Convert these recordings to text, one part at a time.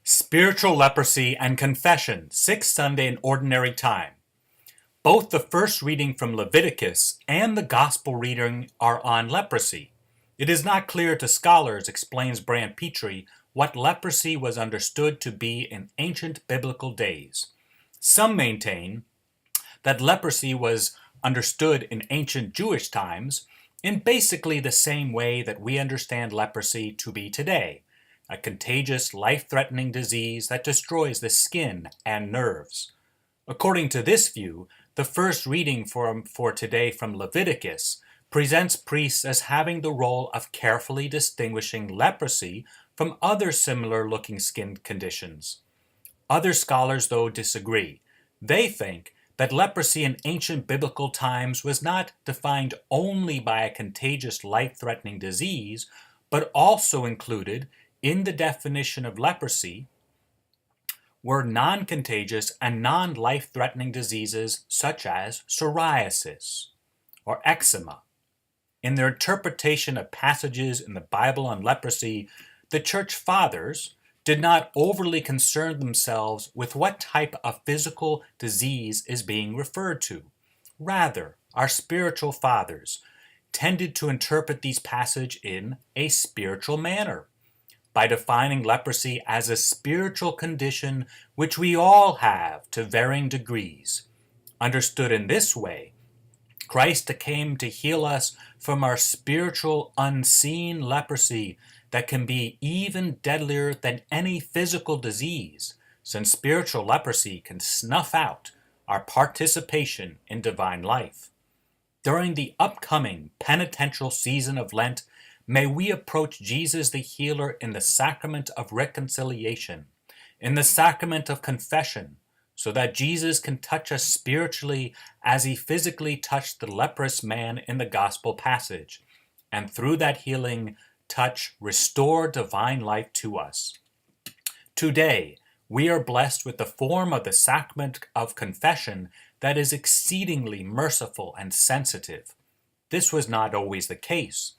Spiritual Leprosy and Confession, 6th Sunday in Ordinary Time. Both the first reading from Leviticus and the Gospel reading are on leprosy. It is not clear to scholars, explains Brant Petrie, what leprosy was understood to be in ancient biblical days. Some maintain that leprosy was understood in ancient Jewish times in basically the same way that we understand leprosy to be today, a contagious, life-threatening disease that destroys the skin and nerves. According to this view, the first reading for today from Leviticus presents priests as having the role of carefully distinguishing leprosy from other similar-looking skin conditions. Other scholars, though, disagree. They think that leprosy in ancient biblical times was not defined only by a contagious, life-threatening disease, but also included in the definition of leprosy were non-contagious and non-life-threatening diseases such as psoriasis or eczema. In their interpretation of passages in the Bible on leprosy, the Church Fathers did not overly concern themselves with what type of physical disease is being referred to. Rather, our spiritual fathers tended to interpret these passages in a spiritual manner, by defining leprosy as a spiritual condition which we all have to varying degrees. Understood in this way, Christ came to heal us from our spiritual unseen leprosy that can be even deadlier than any physical disease, since spiritual leprosy can snuff out our participation in divine life. During the upcoming penitential season of Lent, may we approach Jesus the healer in the sacrament of reconciliation, in the sacrament of confession, so that Jesus can touch us spiritually as he physically touched the leprous man in the gospel passage, and through that healing touch restore divine life to us. Today, we are blessed with the form of the sacrament of confession that is exceedingly merciful and sensitive. This was not always the case.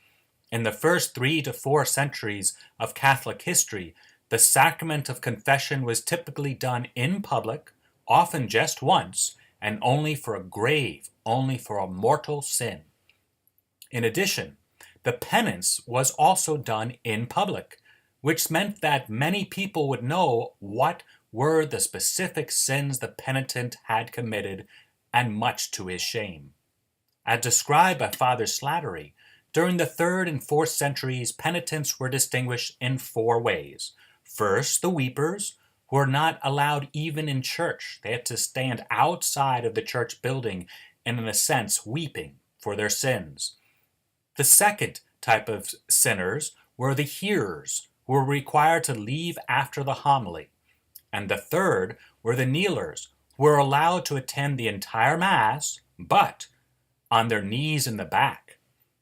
In the first 3 to 4 centuries of Catholic history, the sacrament of confession was typically done in public, often just once, and only for a mortal sin. In addition, the penance was also done in public, which meant that many people would know what were the specific sins the penitent had committed, and much to his shame. As described by Father Slattery, during the 3rd and 4th centuries, penitents were distinguished in 4 ways. First, the weepers, who were not allowed even in church. They had to stand outside of the church building and, in a sense, weeping for their sins. The second type of sinners were the hearers, who were required to leave after the homily. And the third were the kneelers, who were allowed to attend the entire Mass, but on their knees in the back.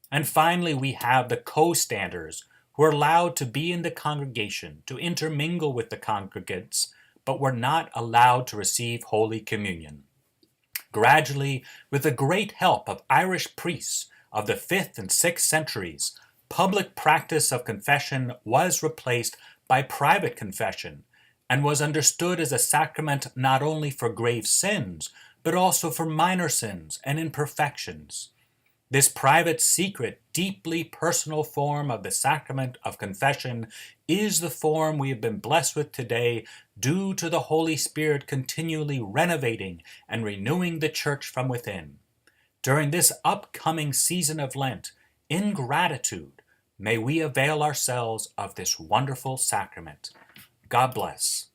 And finally, we have the co-standers, who were allowed to be in the congregation, to intermingle with the congregants, but were not allowed to receive Holy Communion. Gradually, with the great help of Irish priests of the 5th and 6th centuries, public practice of confession was replaced by private confession, and was understood as a sacrament not only for grave sins, but also for minor sins and imperfections. This private, secret, deeply personal form of the sacrament of confession is the form we have been blessed with today due to the Holy Spirit continually renovating and renewing the Church from within. During this upcoming season of Lent, in gratitude, may we avail ourselves of this wonderful sacrament. God bless.